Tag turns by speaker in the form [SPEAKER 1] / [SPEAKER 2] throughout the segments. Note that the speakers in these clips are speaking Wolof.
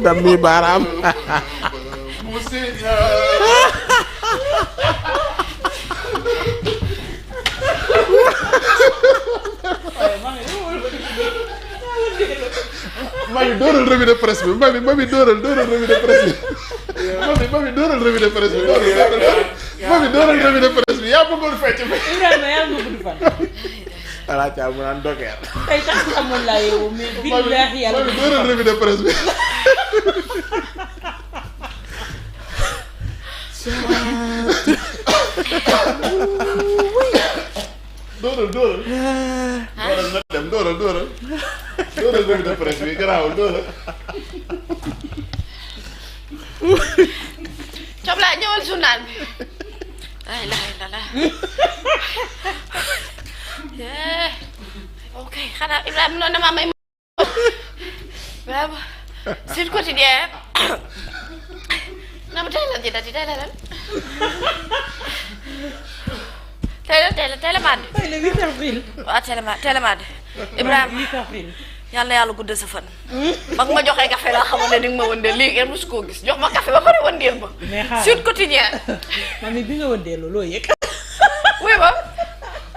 [SPEAKER 1] dammi baaraam. mami dóoral revue de presse bi mami dóoral revue de presse bi mami dóoral revue de presse bi mami dóoral revue de presse bi yaa bëggoon fecc bi.
[SPEAKER 2] Ibrahima yaa ngi gudd fan.
[SPEAKER 1] voilà caa mu naan dokeer.
[SPEAKER 2] tey tax amoon laa yow mais billaahi yàlla.
[SPEAKER 1] mami dóoral revue de presse bi. dóoral na dem dóoral revue de presse bi garaawul dóoral.
[SPEAKER 3] Cob laa ñëwal journal bi ay la ok xanaa Ibrahima noonu dama may Ibrahima Sud Quotidien na ma tey la jëndati tey la lan tey la màdd.
[SPEAKER 2] tey la 8 avril.
[SPEAKER 3] waaw tey la màdd Ibrahima
[SPEAKER 2] 8 avril.
[SPEAKER 3] yal na yàlla gudd sa fan. ba nga ma joxee café laa xamoon ne di nga ma wëndeel lii ngeen mosu koo gis jox ma café ba pare wëndeel ma.
[SPEAKER 2] mais xaaral
[SPEAKER 3] Sud Quotidien.
[SPEAKER 2] mami bi nga wëndeeloo loo yëg.
[SPEAKER 3] oui ba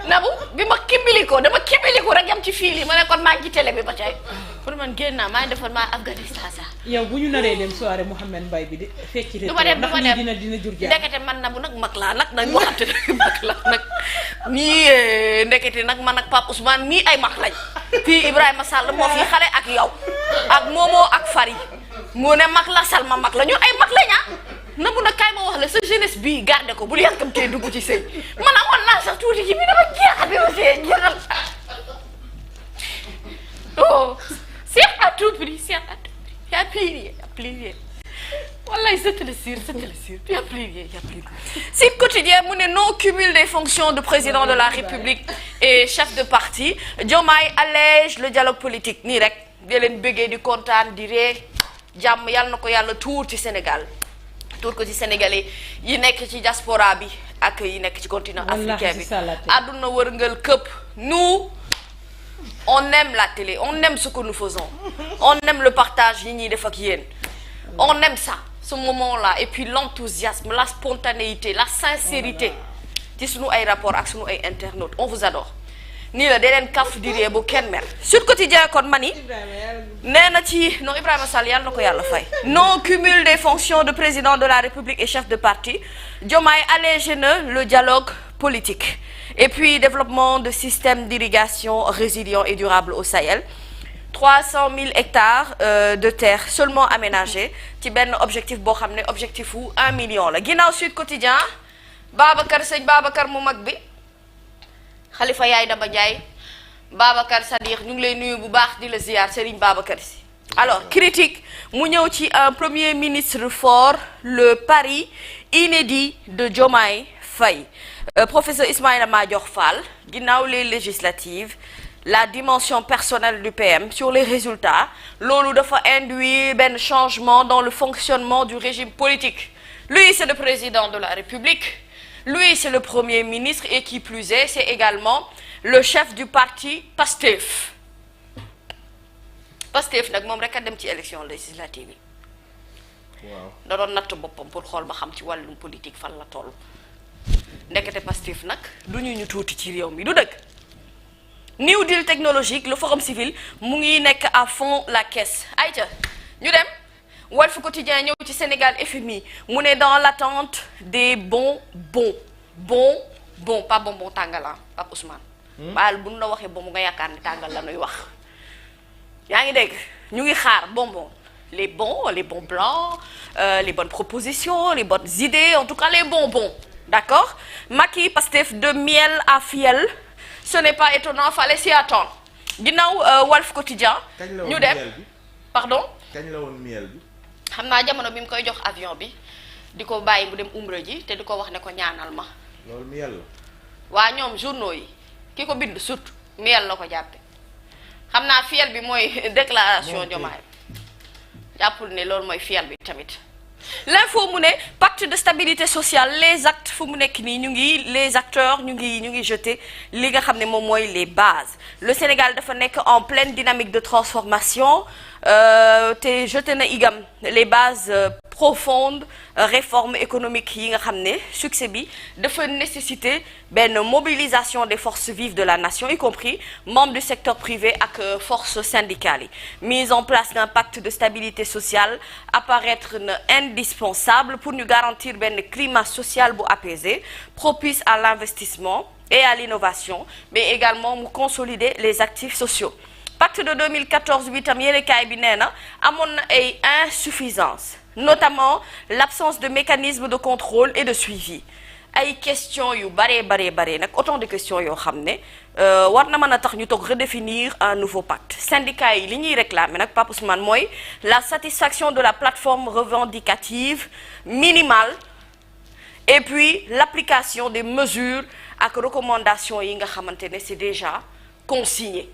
[SPEAKER 3] Nabou bi ma kimbiliko dama kimbiliko rek yam ci fii ma ne kon maa ngi ci télé bi ba tey pour man génn naa maa ngi defoon maa Afghanistan sax.
[SPEAKER 2] yow bu ñu naree dem soirée Mouhamed Mbaye bi de fekk ci
[SPEAKER 3] du ma dem
[SPEAKER 2] ndax lii dina jur jaar.
[SPEAKER 3] ndekete man Nabou nag mag laa nag nañ waxante mag laa nag nii ndekete nag man ak Pape Ousmane nii ay mag lañ fii Ibrahima Sall moo fi xale ak yow ak Momo ak Fari mu ne mag la Salma mag la ñu ay mag lañ Nabou nag kaay ma wax la sa jeunesse bii garde ko bul yàkkamtee dugg ci sëy man amoon naa sax tuuti ci bi dama jeexal bi ma see jeexal oh c'est à tout prix y a plié wallaay je te le jure y a plié Sud Quotidien mu ne non cumul des fonctions de président de la République et chef de parti Diomaye allège le dialogue politique nii rek di leen bëggee di kontaan di ree jàmm yàlla na ko yàlla tuur ci Sénégal tuur ko ci Sénégalais yi nekk ci diaspora bi ak yi nekk ci continent africain bi àdduna wërngal këpp nous on aime la télé on aime ce que nous faisons on aime le partage yi ñuy def ak yéen on aime ça ce moment-là et puis l'enthousiasme la spontanéité la sincérité ci sunu ay rapport ak sunu ay internautes on vous adore nii la dee leen kaf di ree bu kenn mer Sud Quotidien kon mani nee na ci non Ibrahima Sall yàlla na ko yàlla fay non cumul des fonctions de président de la République et chef de parti Diomaye allège na le dialogue politique et puis développement de systèmes d'irrigation résilient et durable au Sahel 300 000 hectares de terre seulement aménagés ci benn objectif boo xam ne objectif wu 1 million la ginnaaw Sud Quotidien sëñ Babacar mu mag bi Khalifa yaay Daba Ndiaye Babacar Sadiq ñu ngi lay nuyu bu baax di la ziar Serigne Babacar Sy alors critique mu ñëw ci un premier ministre fort le pari inédit de Diomaye Faye professeur Ismaïla Madior Fall ginnaaw les législatives la dimension personnelle du PM sur les résultats loolu dafa induire benn changement dans le fonctionnement du régime politique lui c'est le président de la République. Lui, c'est le Premier ministre et qui plus est, c'est également le chef du parti Pastef. Pastef nag moom rek a dem ci élection législative yi. waaw da doon natt boppam pour xool ba xam ci wàllum politique fan la toll. ndekete Pastef nag du ñu tuuti ci réew mi du dëgg. New Deal technologique le Forum civil mu ngi nekk à fond la caisse ayca ñu dem. Walf Quotidien ñëw ci Sénégal FMI mu ne dans l'attente des bonbons pas bonbon tàngal Pape Ousmane. baal bu nu la waxee bonbon nga yaakaar ne tàngal la nuy wax. yaa ngi dégg ñu ngi xaar bonbon les bons blancs les bonnes propositions les bonnes idées en tout cas les bonbons d'accord Macky Pastef de miel à fiel ce n'est pas étonnant fallait s'y attendre ginnaaw Walf Quotidien ñu dem pardon
[SPEAKER 1] kañ la woon miel bi.
[SPEAKER 3] xam naa jamono bi mu koy jox avion bi di ko bàyyi mu dem umra ji te di ko wax ne ko ñaanal ma.
[SPEAKER 1] loolu miel la.
[SPEAKER 3] waa ñoom journaux yi ki ko bind surtout miel la ko jàppe xam naa fiel bi mooy déclaration Diomaye jàppul ne loolu mooy fiel bi tamit. L'info mu ne pacte de stabilité sociale les actes fu mu nekk nii ñu ngi les acteurs ñu ngi jeter li nga xam ne moom mooy les bases le Sénégal dafa nekk en pleine dynamique de transformation te jeté na igam les bases profondes réformes économiques yi nga xam ne succès bi dafa nécessiter benn mobilisation des forces vives de la nation y compris membres du secteur privé ak forces syndicales yi mise en place d'un pacte de stabilité sociale apparaître na indispensable pour ñu garantir benn climat social bu apaisé propice à l'investissement et à l'innovation mais également mu consolider les actifs sociaux pacte de 2014 bi tam yéenekaay bi nee na amoon na ay insuffisances notamment l'absence de mécanismes de contrôle et de suivi ay questions yu bare nag autant de questions yoo xam ne war na mën a tax ñu toog redéfinir un nouveau pacte syndicats yi li ñuy réclamer nag Pape Ousmane mooy la satisfaction de la plateforme revendicative minimale et puis l'application des mesures ak recommandations yi nga xamante ne c'est déjà consigné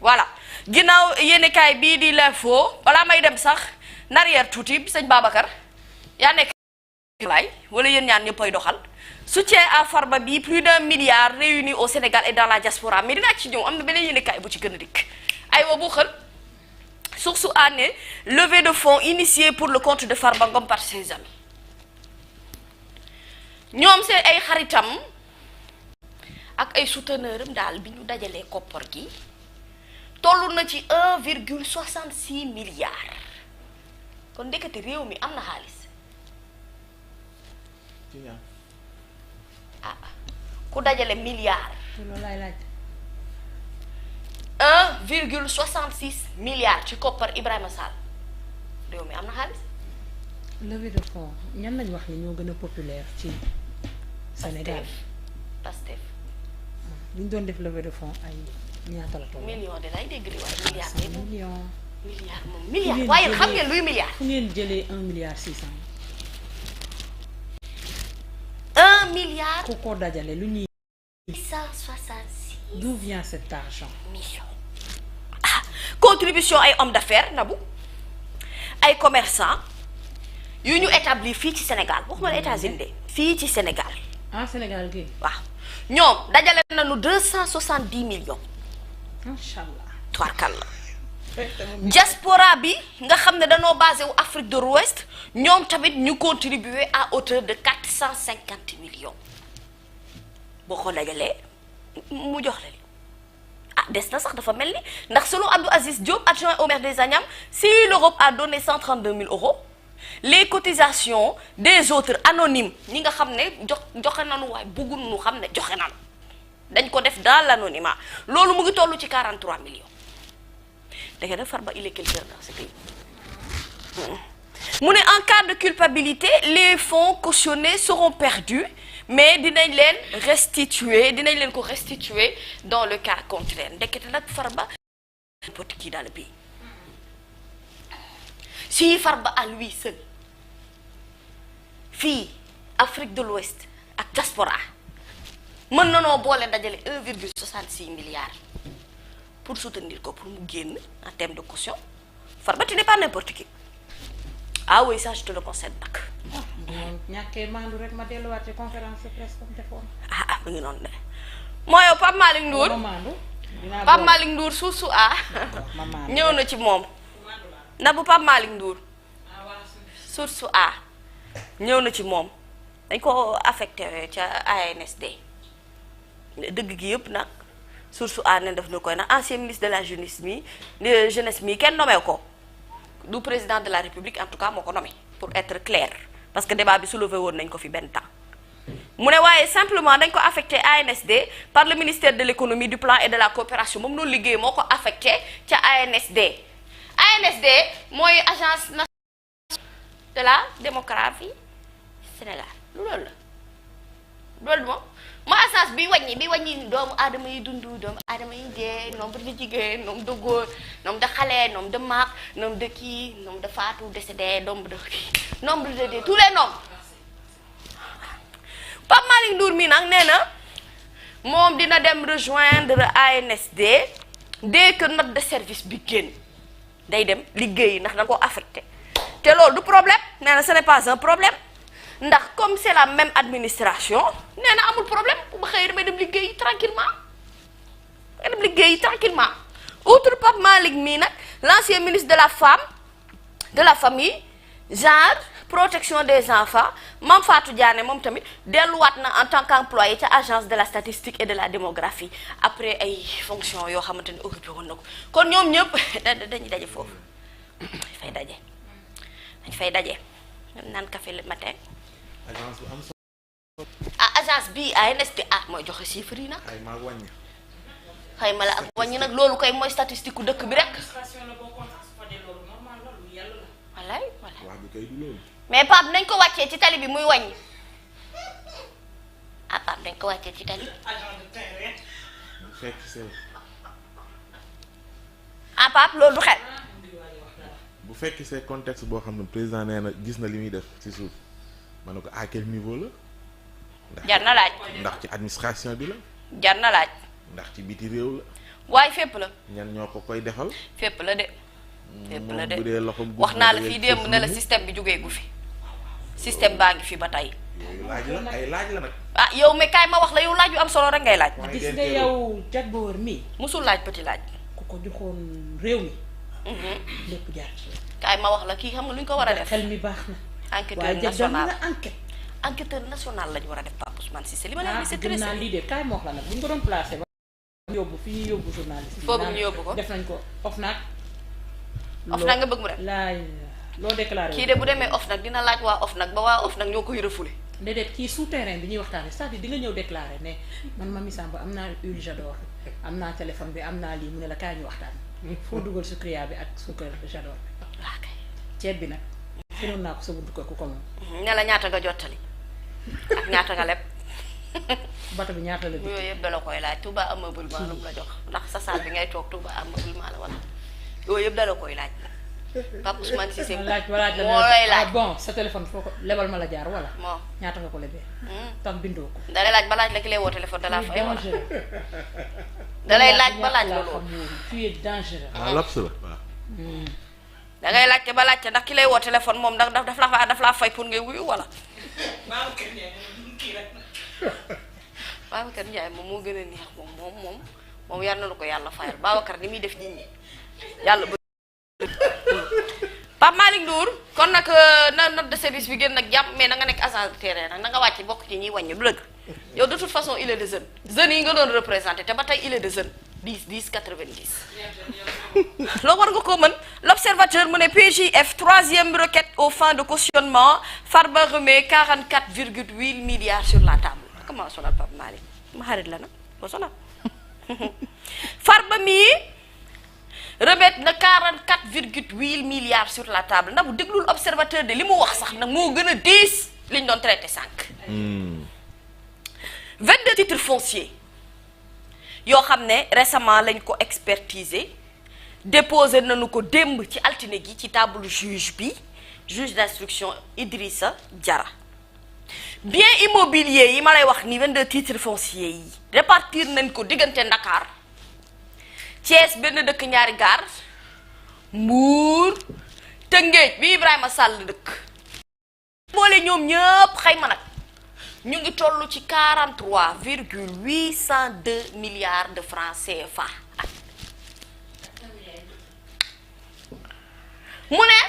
[SPEAKER 3] voilà ginnaaw yéenekaay bii di l'info balaa may dem sax narrière tuuti sëñ Babacar yaa nekk laay wala yéen ñaan ñëppay doxal soutien à Farba bi plus d'1 milliard réuni au Sénégal et dans la diaspora mais dinaa ci ñëw am na beneen yéenekaay bu ci gën a dikk aywa bu xër source année levée de fonds initiée pour le compte de Farba Ngom par ses amis ñoom seen ay xaritam ak ay souteneuram daal bi ñu dajalee koppar gi tollu na ci 1,66 milliard kon ndekete réew mi am na xaalis ah ku dajale milliard.
[SPEAKER 2] loolu laay laaj.
[SPEAKER 3] 1,66 milliard ci koppar Ibrahima Sall réew mi am na xaalis.
[SPEAKER 2] levée de fonds ñan lañ wax ni ñoo gën a populaire ci Sénégal.
[SPEAKER 3] Pastef.
[SPEAKER 2] li ñu doon def levée de fonds ay ñaata la toll.
[SPEAKER 3] million de lay dégg di wax milliard.
[SPEAKER 2] million.
[SPEAKER 3] milliard moom milliard waaye xam ngeen luy milliard.
[SPEAKER 2] fu ngeen jëlee 1 milliard 600.
[SPEAKER 3] 1 milliard.
[SPEAKER 2] ku ko dajale lu ñuy.
[SPEAKER 3] 666.
[SPEAKER 2] d'où vient cet argent.
[SPEAKER 3] millions. ah contribution ay hommes d'affaires nabu ay commerçants yu ñu établir fii ci Sénégal waxuma la États-Unis de fii ci Sénégal.
[SPEAKER 2] ah Sénégal gi.
[SPEAKER 3] waaw ñoom dajale nañu 270 millions.
[SPEAKER 2] macha allah.
[SPEAKER 3] tubarkalla. diaspora bi nga xam ne dañoo basé wu Afrique de l'Ouest ñoom tamit ñu contribuer à hauteur de 450 millions boo ko dajalee mu jox la li ah des na sax dafa mel ni ndax selon Abdou Aziz Diop adjoint au maire des Agnam si l'Europe a donné 132 000 euros les cotisations des autres anonymes ñi nga xam ne joxe nañu waaye bëgguñu xam ne joxe nañu dañ ko def dans l'anonymat loolu mu ngi tollu ci 43 millions. dégg nga Farba il est quelqu'un dans ce pays mu ne en cas de culpabilité les fonds cautionnés seront perdus mais dinañ leen ko restituer dans le cas contraire ndekete nag Farba n'importe qui dans le pays si Farba à lui seul fii Afrique de l'Ouest ak diaspora mën na noo boole dajale 1,66 milliard pour soutenir ko pour mu génn en termes de caution Farba tu n'es pas n'importe qui ah oui ça je te le concède nag.
[SPEAKER 2] ah moom ñàkkee maandu rek ma delluwaat ci conférence de presse comme defoon.
[SPEAKER 3] ah mu ngi noonu de mooy yow Pape Malick Ndour Pape Malick Ndour suusu ñëw na ci moom na bu Pape Malick Ndour suusu ñëw na ci moom dañ ko affecté ca ANSD dëgg gi yëpp nag. source ne def na koy nag ancien ministre de la jeunesse mi kenn nommé ko du président de la République en tout cas moo ko nommé pour être clair parce que débat bi soulevé woon nañ ko fi benn temps mu ne waaye simplement dañ ko affecté ANSD par le ministère de l'économie du plan et de la coopération moom noonu liggéey moo ko affecté ca ANSD mooy agence nationale de la démographie Sénégal loolu moom ma agence bi wàññi doomu aadama yi dund doomu aadama yi dee nombre de jigéen nombre de góor nombre de xale nombre de mag nombre de kii nombre de faatu décédé nombre de tous les nombres Pape Malick Ndour mi nag nee na moom dina dem rejoindre ANSD dès que note de service bi génn day dem liggéeyi ndax da ko affecté te loolu du problème nee na ce n'est pas un problème ndax comme c'est la même administration nee na amul problème bu ma xëyee damay dem liggéeyi tranquillement outre Pape Malick mii nag l'ancien ministre de la femme de la famille genre protection des enfants Mame Fatou Diané moom tamit delluwaat na en tant qu'employé ca agence de la statistique et de la démographie après ay fonctions yoo xamante ne occupé woon na ko kon ñoom ñëpp dañuy daje foofu dañ fay daje naan café le matin.
[SPEAKER 4] agence bu am solo.
[SPEAKER 3] agence bii ANST mooy joxe chiffres yi nag.
[SPEAKER 4] xayma
[SPEAKER 3] la ak wàññi nag loolu koy mooy statistique ku dëkk bi rek. wallaay.
[SPEAKER 4] wax bi kay du loolu.
[SPEAKER 3] mais Pape nañ ko wàccee ci tali bi muy wàññi Pape nañ ko wàccee ci tali.
[SPEAKER 4] bu fekk see.
[SPEAKER 3] Pape loolu du xel.
[SPEAKER 4] bu fekk see contexte boo xam ne président nee na gis na li muy def ci suuf ma ne ko à quel niveau la.
[SPEAKER 3] jar na laaj.
[SPEAKER 4] ndax ci administration bi la.
[SPEAKER 3] jar na laaj.
[SPEAKER 4] ndax ci biti réew la.
[SPEAKER 3] waaye fépp la.
[SPEAKER 4] ñan ñoo ko koy defal.
[SPEAKER 3] fépp la de. fépp la de
[SPEAKER 4] bu dee loxoom
[SPEAKER 3] wax naa la fii démb ne la système bi jógee gu fi. système baa ngi fi ba tey.
[SPEAKER 4] yooyu laaj la ay laaj la nag.
[SPEAKER 3] yow mais kaay ma wax la yow laaj yu am solo rek ngay laaj.
[SPEAKER 2] gis nga yow Jack Bauer mii.
[SPEAKER 3] musul laaj petit laaj.
[SPEAKER 2] ku ko joxoon réew mi. lépp jaar ci.
[SPEAKER 3] kaay ma wax la kii xam nga lu ñu ko war a def.
[SPEAKER 2] xel mi baax na.
[SPEAKER 3] enquêteur national
[SPEAKER 2] enquête.
[SPEAKER 3] enquêteur national lañu war a def Pape Ousmane Cissé li ma leen di c'est très
[SPEAKER 2] naa lii de kaay ma wax la nag bu ñu ko doon placé ba yóbbu fi ñuy yóbbu journaliste.
[SPEAKER 3] foofu ñu yóbbu ko
[SPEAKER 2] def nañ ko OFNAC.
[SPEAKER 3] OFNAC nga bëgg mu def.
[SPEAKER 2] loo déclaré
[SPEAKER 3] kii de bu demee OFNAC dina laaj waa OFNAC ba waa OFNAC ñoo koy refoulé.
[SPEAKER 2] déedéet kii souterrain bi ñuy waxtaanee c'est-à-dire di nga ñëw déclaré ne man Mamy Samba am naa huile J'adore am naa téléphone bi am naa lii mu ne la kaay ñu waxtaan. foo dugal sucria bi ak sucre J'adore bi.
[SPEAKER 3] waaw kay.
[SPEAKER 2] ceeb bi nag. xëyoon naa ko sa buntu kër ku ko moom.
[SPEAKER 3] ne la ñaata nga jottali ak ñaata nga leb.
[SPEAKER 2] bato bi ñaata la bi.
[SPEAKER 3] yooyu yëpp dala koy laaj Touba ameublement lu mu la jox ndax sa salle bi ngay toog Touba ameublement la wala yooyu yëpp dala koy laaj. Pape Ousmane Cissé moo lay laaj
[SPEAKER 2] bon sa téléphone foo ko lebal ma la jaar wala.
[SPEAKER 3] moom
[SPEAKER 2] ñaata nga ko lebee. tam bindoo ko.
[SPEAKER 3] da lay laaj ba laaj la ki lay woo téléphone da laa fay wala. da lay laaj ba laaj la loolu.
[SPEAKER 2] tu es dangereux.
[SPEAKER 4] laps la waaw.
[SPEAKER 3] da ngay laajte ba laajte ndax ki lay woo téléphone moom ndax daf laa fay pour ngay wuyu wala. Babacar Ndiaye moom moo gën a neex moom yar na lu ko yàlla fayal Babacar ni muy def nit ñi yàlla ba. Pape Malick Ndour kon nag na note de service bi gën nag jàmm mais na nga nekk agent de terrain nag na nga wàcc bokk ci ñuy wàññi du dëgg yow de toute façon il est de jeune yi nga doon représenté te ba tey il est de jeune 10 90 loo war nga ko mën l'observateur mu ne PJF troisième requête aux fins de cautionnement Farba remet 44,8 milliards sur la table comment sonal Pape Malick ma xarit la nag boo sonal Farba mii remettre na 44,8 milliards sur la table ndax bu déglul observateur de li mu wax sax nag moo gën a diis li ñu doon traité sànq. 22 titres fonciers yoo xam ne récemment lañ ko expertiser déposé nañu ko démb ci altine gi ci table juge d'instruction Idrissa Diarra. bien immobilier yi ma lay wax ni 22 titres fonciers yi répartir nañ ko diggante Ndakaar Thiès benn dëkk ñaari gaar Mbuur Tëngéej bi Ibrahima Sall dëkk boole ñoom ñëpp xayma nag ñu ngi toll ci 43,802 milliards de francs CFA mu ne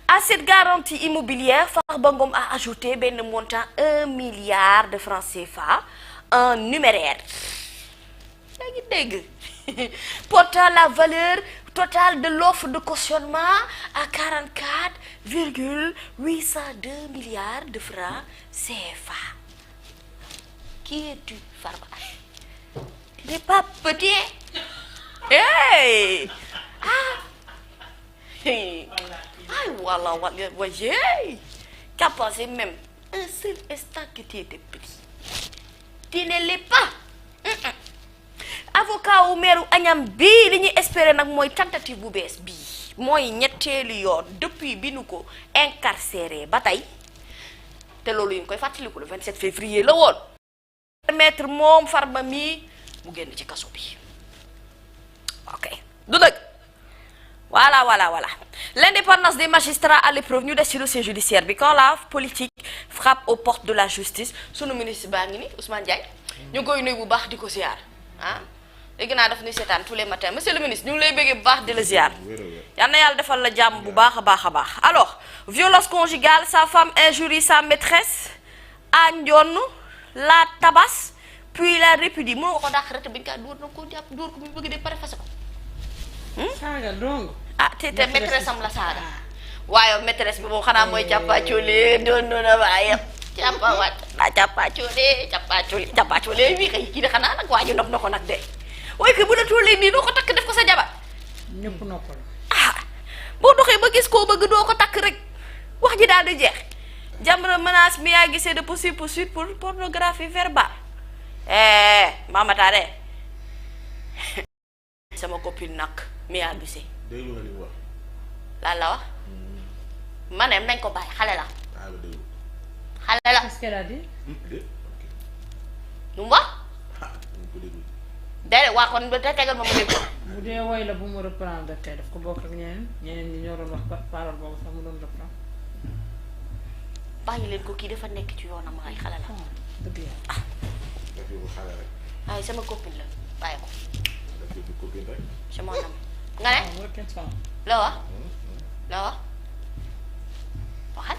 [SPEAKER 3] à cette garantie immobilière Farba Ngom a ajouté benn montant 1 milliard de francs CFA en numéraire yaa ngi dégg portant la valeur totale de l'offre de cautionnement à 44,802 milliards de francs CFA. Qui es-tu, Farba? Tu n'es pas petit. Hey! Hey! Ay, voilà, voyez! Qu'à penser même un seul instant que tu étais petit. Tu ne l'es pas. Avocat wu meeru Agnam bii li ñuy espérer nag mooy tentative bu bees bii mooy ñetteelu yoon depuis bi nu ko incarcéré ba tey te loolu yi ñu koy fàttaliku le 27 février la woon. permettre moom Farba mii mu génn ci kaso bi ok du dëgg voilà l'indépendance des magistrats à l'épreuve ñu des ci dossier judiciaire bi quand la politique frappe aux portes de la justice sunu ministre baa ngi ni Ousmane Diagne ñu koy nuyu bu baax di ko ziar ah léegi naa daf ni seetaan tous les matins monsieur le ministre ñu ngi lay bëggee bu baax di la ziar yal na yàlla defal la jàmm bu baax a baax alors violence conjugale sa femme injurie sa maîtresse à Ndion la tabasse puis la répudie mënoo nga ko dàq rek bañ kaa dóor na ko jàpp dóor ko mu bëgg de pare fase ko
[SPEAKER 2] saaga dong.
[SPEAKER 3] ah te maîtresse am la saaga waaye maîtresse bi moom xanaa mooy càppaacoole doon na waaye càppaacoole bii kay kii de xanaa nag waa ji nopp na ko nag de waaye que bu la tollee nii doo ko takk def ko sa jabar
[SPEAKER 2] ñëpp noppal.
[SPEAKER 3] boo doxee ba gis koo bëgg doo ko takk rek wax ji daal di jeex Jamra menace Mia Guissé de possible poursuite pour pornographie verbale Mamataare sama copine nag Mia Guissé
[SPEAKER 4] déglu nga li mu wax.
[SPEAKER 3] lan la wax ma ne nañ ko bàyyi xale la xale la
[SPEAKER 2] qu'est-ce qu'elle a dit.
[SPEAKER 3] lu mu wax déedéet waa kon te tegal ma dégg ko
[SPEAKER 2] bu dee woy la bu mu reprendre kay daf ko bokk ak ñeneen ñi ñoo doon wax parole boobu sax mu doon reprendre.
[SPEAKER 3] bàyyi leen ko kii dafa nekk ci yoonam ay xale la
[SPEAKER 2] dëgg yàlla.
[SPEAKER 4] daf yóbbu xale rek.
[SPEAKER 3] ay sama copine la bàyyi ko
[SPEAKER 4] daf yóbbu copine rek.
[SPEAKER 3] c'est mon ami nga ne
[SPEAKER 2] waaw kenn sama.
[SPEAKER 3] la wax la wax waxal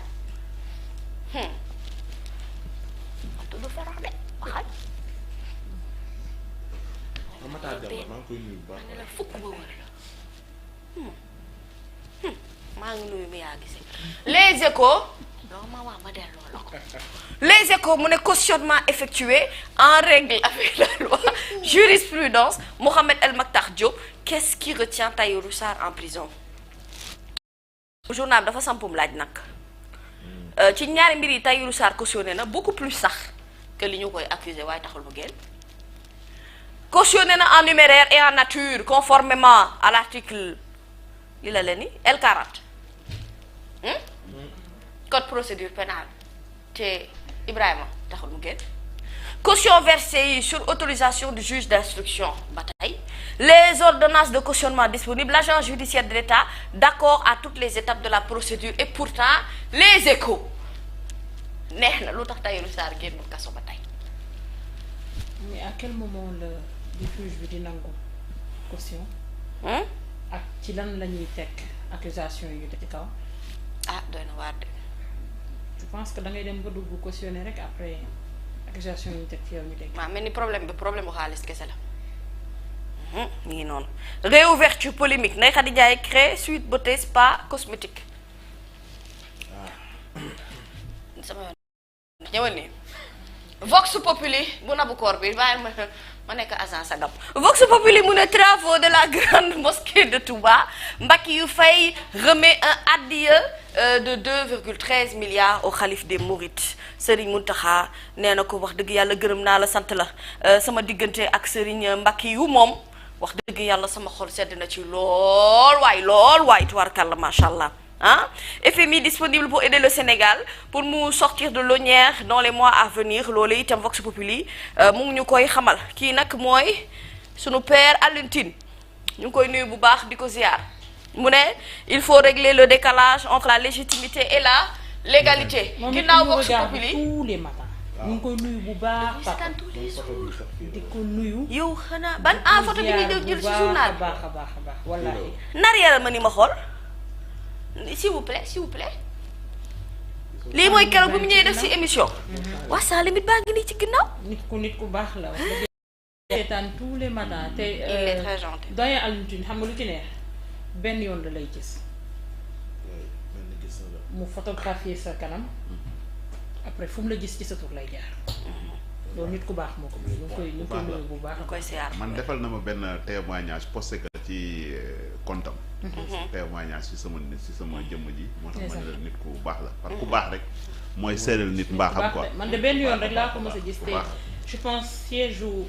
[SPEAKER 3] tudd ferax de waxal
[SPEAKER 4] Matar Diallo maa ngi koy nuyu bu baax.
[SPEAKER 3] ne la fukk ba wër la maa ngi nuyu Mia Guissé les échos non ma wax ma delloo la ko les échos mu ne cautionnement effectué en règle avec la loi jurisprudence Mohamed El Makhtar Diop qu'est-ce qui retient Tahirou Sarr en prison journal bi dafa sampum laaj nag ci ñaari mbir yi Tahirou Sarr cautionné na beaucoup plus sax que li ñu koy accusé waaye taxul mu génn cautionné na en numéraire et en nature conformément à l'article li la leen ni L40 code procédure pénale te Ibrahima taxul mu génn caution versée yi sur autorisation du juge d'instruction ba tey les ordonnances de cautionnement disponibles l'agent judiciaire de l'État d'accord à toutes les étapes de la procédure et pourtant les échos neex na lu tax Tahirou Sarr génnul kaso ba tey
[SPEAKER 2] mais à quel moment le juge bi di nangu caution. ak ci lan la ñuy teg accusation yi ñu teg ci kaw.
[SPEAKER 3] ah doy na waar de.
[SPEAKER 2] je pense que da ngay dem ba dugg cautionner rek après accusation yi ñu teg ci yow ñu teg.
[SPEAKER 3] waaw mel ni problème bi problème bu xaalis kese la. mi ngi noonu réouverture polémique Ndeye Khady Ndiaye crée Sweet Beauté spa cosmétique. sama yoon ñëwal nii Vox Populi bu nabu koor bi bàyyi ma nekk agent sagam Vox Populi mu ne travaux de la grande mosquée de Touba Mbackiyou Faye remet un adieu de 2,13 milliards au khalife des Mourides Serigne Mountakha nee na ko wax dëgg yàlla gërëm naa la sant la sama diggante ak Serigne Mbackiyou moom wax dëgg yàlla sama xol sedd na ci lool waay tubaarkàlla macha allah. FMI disponible pour aider le Sénégal pour mu sortir de l'ornière dans les mois à venir loolu itam Vox Populi mu ngi ñu koy xamal kii nag mooy sunu père Alioune Tine ñu ngi koy nuyu bu baax di ko ziar mu ne il faut régler le décalage entre la légitimité et la légalité. ginnaaw Vox Populi
[SPEAKER 2] tous les matins. ñu ngi koy nuyu bu baax. di ko nuyu.
[SPEAKER 3] yow xanaa ban photo bi ñuy jël ci journal
[SPEAKER 2] baax a baax wallaahi.
[SPEAKER 3] nariyal ma ni ma xool. s'il vous plaît lii mooy keroog bu mu ñëwee def ci émission. waa saa limite baa ngi nii ci ginnaaw.
[SPEAKER 2] nit ku baax la wax dëgg seetaan tous les matins te.
[SPEAKER 3] il est très gentil.
[SPEAKER 2] doyen Alioune Tine xam nga lu ci neex benn yoon la lay gis. mu photographier sa kanam après fu mu la gis ci sa tur lay jaar. loolu nit ku baax moo ko ñu ngi koy nuyu bu baax.
[SPEAKER 3] koy siyaar
[SPEAKER 1] man defal na ma benn témoignage posté que ci comptam. témoignage ci sama jëmm ji. moo tax ma ne la nit ku baax la parce que ku baax rek mooy seeral nit mbaaxam quoi.
[SPEAKER 2] man de benn yoon rek laa ko mës a gis te je pense siège u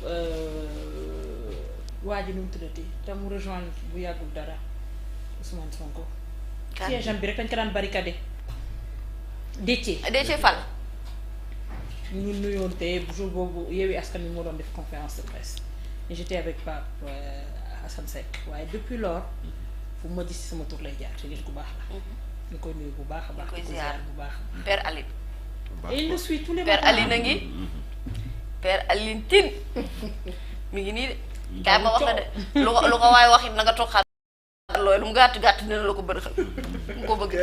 [SPEAKER 2] waa ji nu mu tuddati te mu rejoindre bu yàggul dara Ousmane Sonko. siège am bi rek dañ ko daan barricadé. Déthié
[SPEAKER 3] Fall.
[SPEAKER 2] ñu nuyoon te jour boobu Yewwi Askan Wi moo doon def conférence de presse et j'étais avec Pape Assane Seck waaye depuis lors fu ma gis sama tur lay jaar te nit ku baax la. ñu koy nuyu bu baax a baax.
[SPEAKER 3] koy
[SPEAKER 2] di ko
[SPEAKER 3] ziar
[SPEAKER 2] bu baax.
[SPEAKER 3] Père Aline.
[SPEAKER 2] et il le suit tous les
[SPEAKER 3] Père
[SPEAKER 2] matins.
[SPEAKER 3] Aline a ngi. Père Aline Tine mi ngi nii de. kaay ma wax la de lu ko waaye wax it na nga toog xaar looy lu mu gàtt gàtt dina la ko bërëxal mu ko bëgg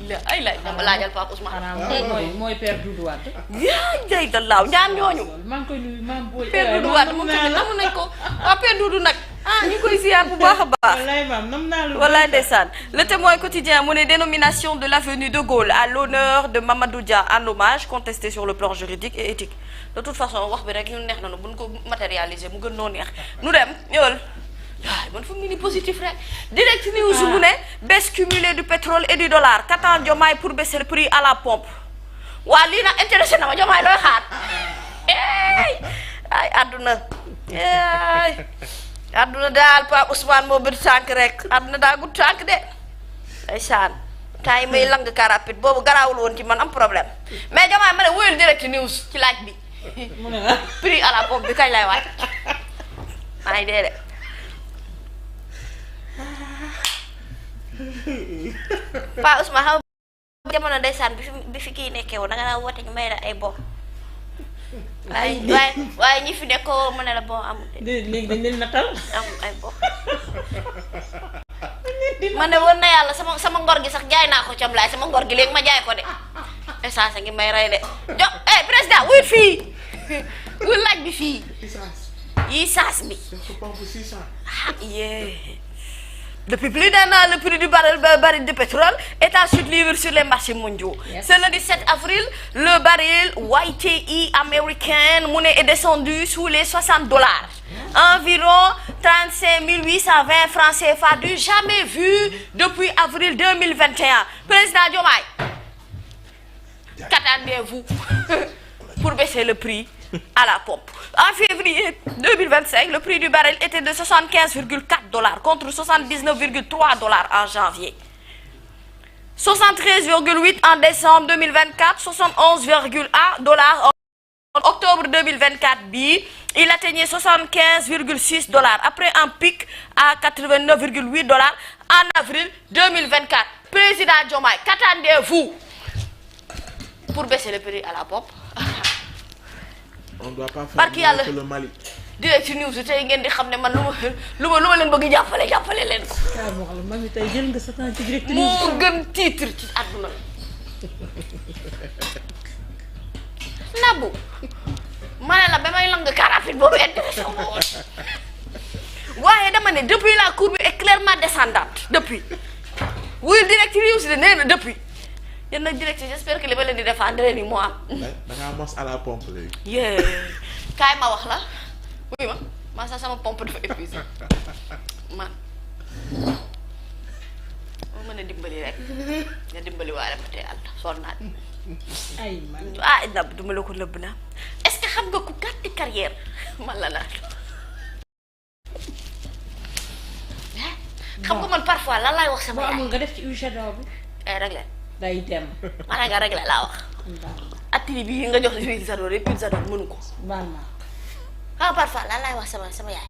[SPEAKER 3] ci ay laaj dama laajal Pape Ousmane.
[SPEAKER 2] xanaa mooy Père Doudou Wade.
[SPEAKER 3] yaa jay da laaw ñaar ñooñu.
[SPEAKER 2] maa ngi koy nuyu maam booy.
[SPEAKER 3] Père Doudou Wade moom tamit namu nañ ko waaw Père Doudou nag ñu koy ziar bu baax a baax.
[SPEAKER 2] wallaay maam nam naa la.
[SPEAKER 3] Voilà ndeysaan. Le Témoin quotidien mu ne dénomination de l'avenue de Gaulle à l'honneur de Mamadou Dia en hommage contesté sur le plan juridique et éthique. De toute façon wax bi rek ñun neex na nu buñ ko matérialiser mu gën noo neex nu dem ñëwal waaye man fu mu ni positif rek. Direct News mu ne baisse cumulée du pétrole et du dollar qu'attend Diomaye pour baisser le prix à la pompe. waa lii nag intéressé na ma Diomaye looy xaar ay àdduna àdduna daal Pape Ousmane moo bët tànk rek àdduna daa gudd tànk de ay saan temps yi may lang car rapide boobu garaawul woon ci man am problème mais Diomaye ma ne wóyul Direct News ci laaj bi
[SPEAKER 2] mu ne la
[SPEAKER 3] prix à la pompe bi kañ lay waaj maa ngi dee de Pape Ousmane xam jamono ndeysaan bi fi kii nekkee woon da nga naa woote ñu may la ay bon waaye ñi fi nekkoo mu ne la bon amul
[SPEAKER 2] léegi dañ leen natal.
[SPEAKER 3] amul ay bon man de woon na yàlla sama ngor gi sax jaay naa ko cam laay sama ngor gi léegi ma jaay ko de essence ngi may rey de président wuyut fii wuyut laaj bi fii yi saas bi yee depuis plus d'un an, le prix du baril de pétrole est en chute libre sur les marchés mondiaux. Yes. Ce lundi 7 avril, le baril WTI américain est descendu sous les $60. Environ 35 820 francs CFA du jamais vu depuis avril 2021. Président Diomaye, qu'attendez-vous pour baisser le prix à la pompe? En février 2025, le prix du baril était de $75,4 contre $79,3 en janvier. 73,8 en décembre 2024, 71,1 $. En octobre 2024, il atteignait $75,6 après un pic à $89,8 en avril 2024. Président Diomaye, qu'attendez-vous pour baisser le prix à la pompe?
[SPEAKER 4] On doit pas faire que le Mali.
[SPEAKER 3] Direct News tey ngeen di xam ne man lu ma leen bëgg jàppale leen ko.
[SPEAKER 2] kaa ma wax la mami tey jël nga sa temps ci Direct News.
[SPEAKER 3] moo gën titre ci àdduna. Nabou ma ne la ba may lang car rapide boobu intéressé ma woon waaye dama ne depuis la courbe est clairement descendante depuis wuy Direct News de nee na depuis. yéen nag direct j'espère que li ma leen di défendre ni moo am.
[SPEAKER 4] da ngaa mos à la pompe léegi.
[SPEAKER 3] yee kaay ma wax la wuy ma sax sama pompe dafa épuisé man moo mën a dimbali rek nga dimbali waale ma te yàlla sonn naa
[SPEAKER 2] ay man
[SPEAKER 3] nab duma la ko nëbb naa est-ce que xam nga ku gàtti carrière man la naan xam nga man parfois lan laay wax sama yaay.
[SPEAKER 2] boo amul nga def ci huile j'adore bi.
[SPEAKER 3] réglé.
[SPEAKER 2] day dem.
[SPEAKER 3] maanaam nga réglé laa wax. attili bii nga jox li huile j'adore yëpp huile j'adore mënu ko.
[SPEAKER 2] baal ma.
[SPEAKER 3] parfois lan laay wax sama yaay.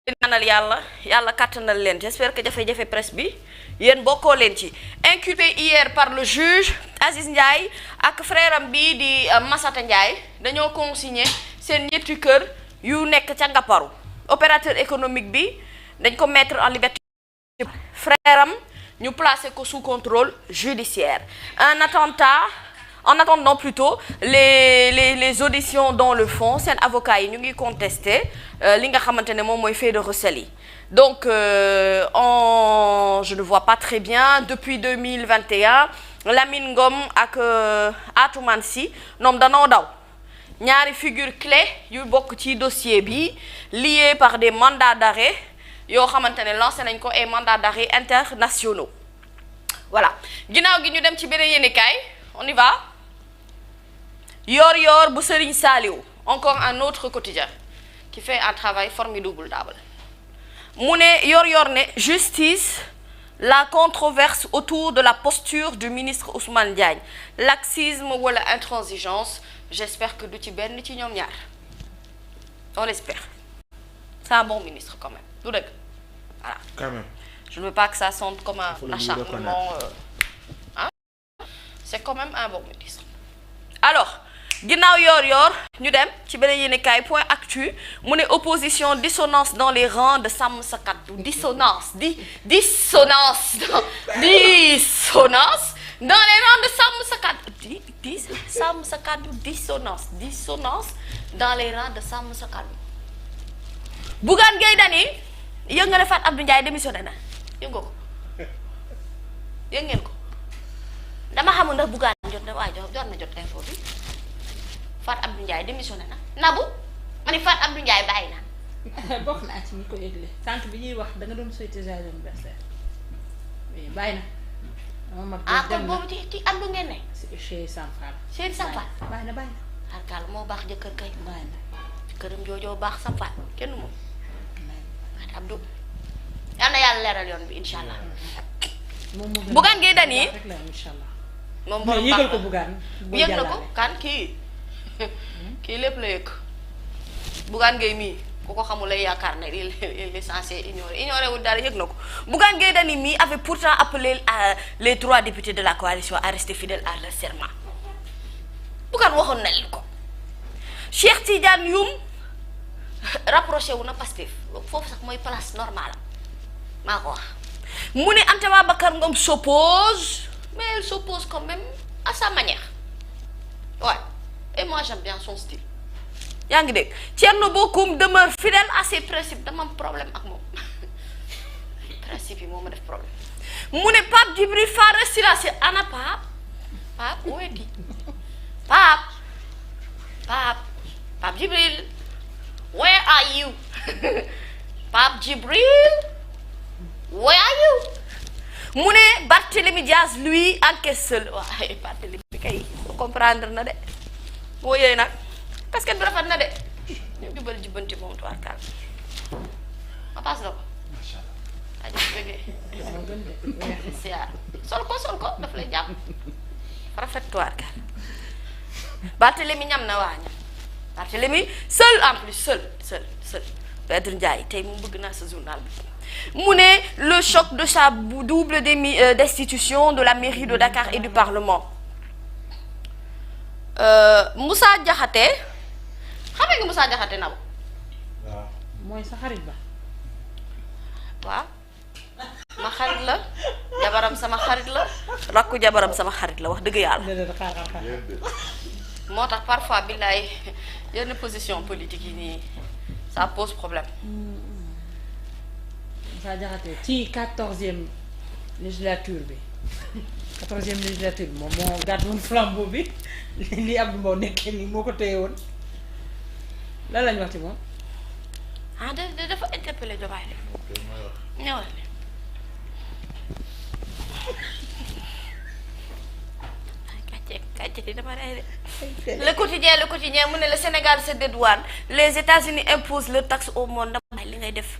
[SPEAKER 3] ñaanal yàlla kàttanal leen j'espère que jafe-jafe presse bi yéen bokkoo leen ci. Inculpé hier par le juge Aziz Ndiaye ak frère am bii di Massata Ndiaye dañoo consigné seen ñetti kër yu nekk ca Ngaparu opérateur économique bi dañ ko mettre en liberté. Frère am ñu placé ko sous contrôle judiciaire en attendant plutôt les auditions dans le fond seen avocat yi ñu ngi contesté li nga xamante ne moom mooy fait de recel yi donc je ne vois pas très bien depuis 2021 Lamine Ngom ak Atoumane Sy ñoom danoo daw ñaari figure clé yu bokk ci dossier bi liés par des mandats d'arrêt yoo xamante ne lancé nañ ko ay mandats d'arrêt internationaux voilà ginnaaw gi ñu dem ci beneen yéenekaay on y va Yoor bu Serigne Saliou encore un autre quotidien qui fait un travail formidable mu ne Yoor ne justice la controverse autour de la posture du ministre Ousmane Diagne laxisme wala intransigeance j'espère que du ci benn ci ñoom ñaar on l'espère c'est un bon ministre quand même du dëgg voilà
[SPEAKER 4] quand même
[SPEAKER 3] je ne veux pas que ça sonne comme un acharnement c'est quand même un bon ministre alors ginnaaw Yoor ñu dem ci beneen yéenekaay point actu mu ne opposition dissonance dans les rangs de Sàmm Sa Kàddu dissonance dans les rangs de Sàmm Sa Kàddu Sàmm Sa Kàddu dissonance dans les rangs de Sàmm Sa Kàddu Bougane Gueye Dany yëg nga ne Fatou Abdou Ndiaye démissionné na yëg nga ko yëg ngeen ko dama xamul ndax Bougane jot na waaye jot na jot info bi Fatou Abdou Ndiaye démissionné na Nabou ma ni Fatou Abdou Ndiaye bàyyi na
[SPEAKER 2] bokk naa ci ñi ko yëgle sànq bi ñuy wax da nga doon souhaiter joyeux anniversaire oui bàyyi na dama mag
[SPEAKER 3] kon boobu ci àndu ngeen ne
[SPEAKER 2] chez Sampal
[SPEAKER 3] bàyyi na xarkaal moo baax jëkkër kay
[SPEAKER 2] bàyyi na
[SPEAKER 3] këram joojoo baax Sampal kenn moom Fatou Abdou yal na yàlla leeral yoon bi insha allah Bougane Gueye Dany moom borom baax
[SPEAKER 2] yëgal ko Bougane
[SPEAKER 3] yëg na ko kan kii lépp la yëg Bougane Gueye mii ku ko xamul lay yaakaar ne il est censé ignorer wul dara yëg na ko Bougane Gueye Dany mii avait pourtant appelé les 3 députés de la coalition à rester fidèles à leur serment Bougane waxoon na leen ko Cheikh Tidiane Youm rapproché wu na Pastef foofu sax mooy place normale maa ko wax mu ne Anta Babacar Ngom s'oppose mais elle s'oppose quand même à sa manière ouais et moi j'aime bien son style yaa ngi dégg Thierno Bocoum demeure fidèle à ses principes dama am problème ak moom principe yi moo ma def problème mu ne Pape Djibril Fall restera ana Pape où est-il Pape Djibril where are you Pape Djibril where are you mu ne Barthélémy Diaz lui encaisse seul waaye Barthélémy kay comprendre na de moo yooyu nag casquette bi rafet na de ñu jubal jubbanti moom tuwaarkaal ma paas la ko macha allah aja bëggee siyaar sol ko daf lay jàpp rafet tuwaarkaal Barthélémy ñam na waa ñam Barthélémy seul en plus seul Pedre Ndiaye tey mu bëgg naa sa journal bi mu ne le choc de sa double destitution de la mairie de Dakar et du Parlement Moussa Diakhaté xam nga Moussa Diakhaté na
[SPEAKER 4] waaw
[SPEAKER 2] mooy sa xarit ba
[SPEAKER 3] waaw ma xarit la jabaram sama xarit la rakku jabaram sama xarit la wax dëgg yàlla moo tax parfois billaay yenn position politique yi nii ça pose problème
[SPEAKER 2] Moussa Diakhaté ci 14e législature bi moom moo gàddoon flambeau bi li Abdou Mbow nekkee nii moo ko téye woon lan lañ wax ci moom
[SPEAKER 3] dafa interpellé Diomaye de ñëwal kàcce dama rey de le quotidien mu ne le Sénégal se dédouane les États-Unis imposent leur taxe au monde dama li ngay def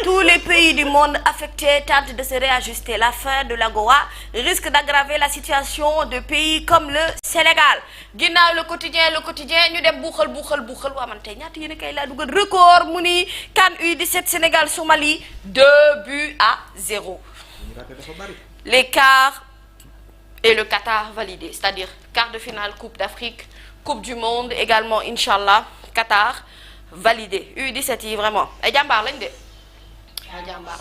[SPEAKER 3] tous les pays du monde affectés tentent de se réajuster. La fin de l'AGOA risque d'aggraver la situation de pays comme le Sénégal. Ginnaaw le quotidien ñu dem buuxal waa man tey ñaata yéen a kay laa dugal record mu ni CAN U17 Sénégal Somalie 2-0. Les quarts et le Qatar validé, c'est-à-dire quart de finale Coupe d'Afrique, Coupe du Monde également inchallah Qatar validé. U17 yi vraiment ay jàmbaar lañ de. ay jàmbaar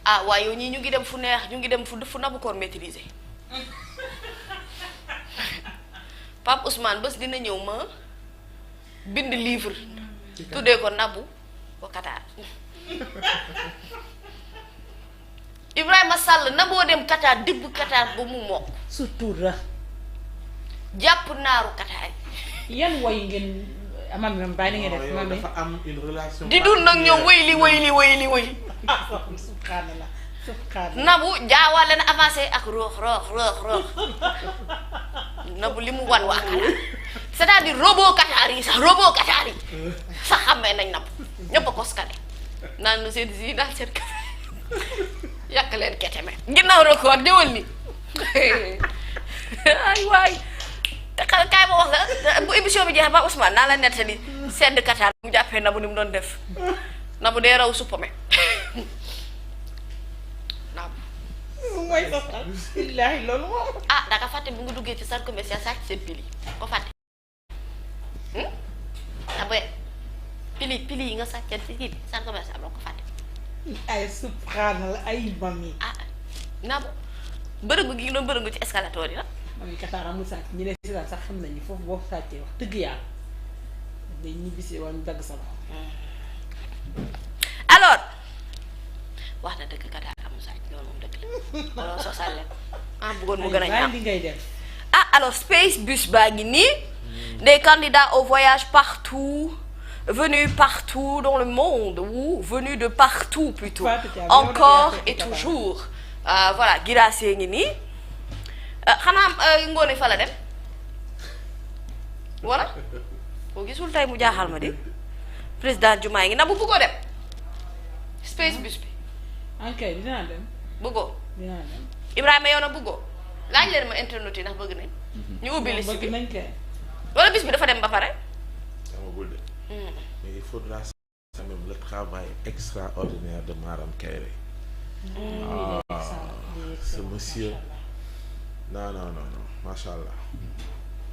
[SPEAKER 3] ah waaye yow ñii ñu ngi dem fu neex ñu ngi dem fu Nabou Cor maîtriser. Pape Ousmane bés dina ñëw ma bind livre tuddee ko Nabou au Qatar. Ibrahima Sall Naboo dem Qatar dibb Qatar ba mu mokk.
[SPEAKER 2] surtout ra.
[SPEAKER 3] jàpp naaru Qatar yi.
[SPEAKER 2] yan woy ngeen mam bàyyi ngeen def mam
[SPEAKER 4] dafa am une relation.
[SPEAKER 3] di dund nag ñoom wéy li.
[SPEAKER 2] subhanallah.
[SPEAKER 3] Nabou jaawaale na avancé ak roox. Nabou li mu wan waa Qatar c'est-à-dire robot Qatar yi sax xamee nañ Nabou ñëpp a ko skale naan na seen si daal seen yàq leen keteme ginnaaw record ñëwal ni ay waay te kaay ma wax la bu émission bi jeexee ba Ousmane naa la nettali sedd Qatar mu jàppee Nabou ni mu doon def Nabou dee raw suppome Nabou
[SPEAKER 2] mooy sosal billaahi loolu moom
[SPEAKER 3] da nga fàtte bu nga duggee ci centre commercial sàcc seen pili ko fàtte pili yi nga sàccan ci kii bi centre commercial boo ko fàtte
[SPEAKER 2] ay subhanallah ay mami
[SPEAKER 3] Nabou bërëngu gi doon bërëngu ci escalator yi la
[SPEAKER 2] mami Qatar amul sàcc ñi ne si sax xam nañu foofu boo sàccee wax dëgg yàlla day ñibbisi wala ñu dagg sa loxo.
[SPEAKER 3] Alors wax na dëgg Qatar amul sàcc loolu moom dëgg la loolu sosal leen bëggoon mu gën a ñaaw
[SPEAKER 2] li ngay def
[SPEAKER 3] alors Space Bus baa ngi nii des candidats au voyage venus partout dans le monde ou venus de partout plutôt encore et toujours voilà Guirassy ngi nii xanaa Ngoné fa la dem voilà boo gisul tey mu jaaxal ma di président Diomaye ngi na bu bëggoo dem Space Bus bi
[SPEAKER 2] ok dinaa dem
[SPEAKER 3] bëggoo
[SPEAKER 2] dinaa dem
[SPEAKER 3] Ibrahima yow na bëggoo laaj leen ma internet yi ndax bëgg nañ ñu ubbi liste bi
[SPEAKER 2] nañ kay
[SPEAKER 3] wala bis bi dafa dem ba pare
[SPEAKER 4] mais il faudra quand même le travail extraordinaire de Maram Kairé. Ce monsieur non machallah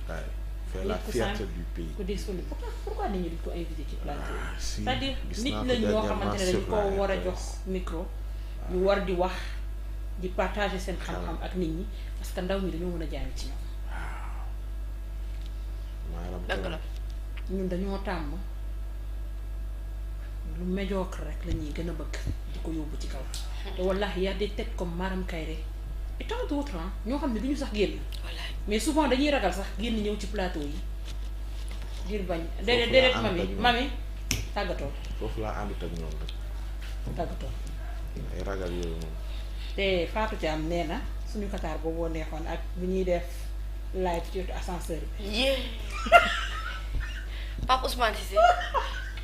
[SPEAKER 4] waaye fait la fierté du pays.
[SPEAKER 2] ku disponible pourquoi nit ñi di ko invité ci plateau yi
[SPEAKER 4] si
[SPEAKER 2] c'est-à-dire nit lañ ñoo xamante ne dañ koo war a jox micro ñu war di wax di partager seen xam-xam ak nit ñi parce que ndaw ñi dañoo mën a jaay ci ñoom
[SPEAKER 3] dëgg la
[SPEAKER 2] ñun dañoo tàmm lu médiocre rek la ñuy gën a bëgg di ko yóbbu ci kaw te wallahi y a des têtes comme Maram Kairé et tant d'autres ñoo xam ne du ñu sax génn mais souvent dañuy ragal sax génn ñëw ci plateau yi ngir bañ déedéet mami tàggatoo
[SPEAKER 4] foofu laa àndut ak ñoom rek
[SPEAKER 2] tàggatoo
[SPEAKER 4] ay ragal yooyu moom
[SPEAKER 2] te Fatou Thiam nee na suñu Qatar booboo neexoon ak bu ñuy def live ci ascenseur bi
[SPEAKER 3] yée Pape Ousmane Cissé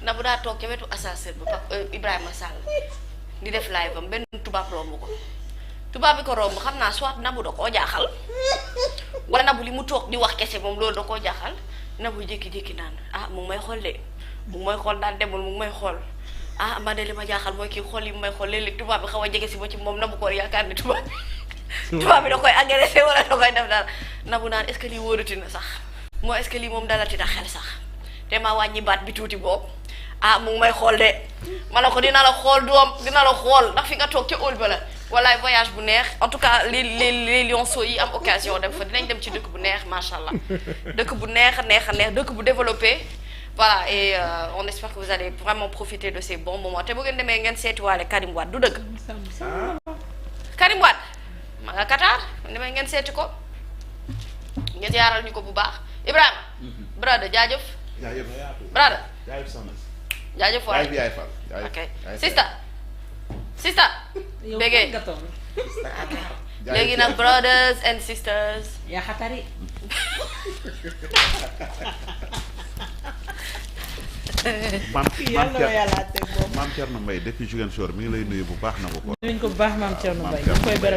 [SPEAKER 3] na bu daa toog ca wetu ascenseur ba Pape Ibrahima Sall di def live am benn tubaab romb ko tubaab bi ko romb xam naa soit Nabou da koo jaaxal wala Nabou li mu toog di wax kese moom loolu da koo jaaxal Nabou jékki-jékki naan mu ngi may xool de mu ngi may xool daal demul mu ngi may xool man de li ma jaaxal mooy kii xool yi mu may xool léeg-léeg tubaab bi xaw a jege si ba ci moom Nabou ko yaakaar ni tubaab bi da koy agressé wala da koy def daal Nabou naan est-ce que lii wóorati na sax moo est-ce que lii moom dalati na xel sax te ma wàññi baat bi tuuti boobu mu ngi may xool de ma ne ko dina la xool doom dina la xool ndax fi nga toog ca óol ba la walaay voyage bu neex en tout cas les lionceaux yi am occasion dem fa dinañ dem ci dëkk bu neex macha allah dëkk bu neex a neex dëkk bu développé voilà et on espère que vous allez vraiment profiter de ces bons moments te bu ngeen demee ngeen seetiwaale Karim Wade du dëgg Karim Wade ma nga Qatar demee ngeen seeti ko ngeen yaaral ñu ko bu baax Ibrahima brother jaajëf brother jaajëf waay ok sister bégee léegi nag brothers and sisters
[SPEAKER 2] yaa xatari yàlla teg boobu.
[SPEAKER 1] maam Thierno Mbaye depuis Ziguinchor mi ngi lay nuyu bu baax na ko.
[SPEAKER 2] nuyu ko bu baax maam Thierno Mbaye ñu koy beral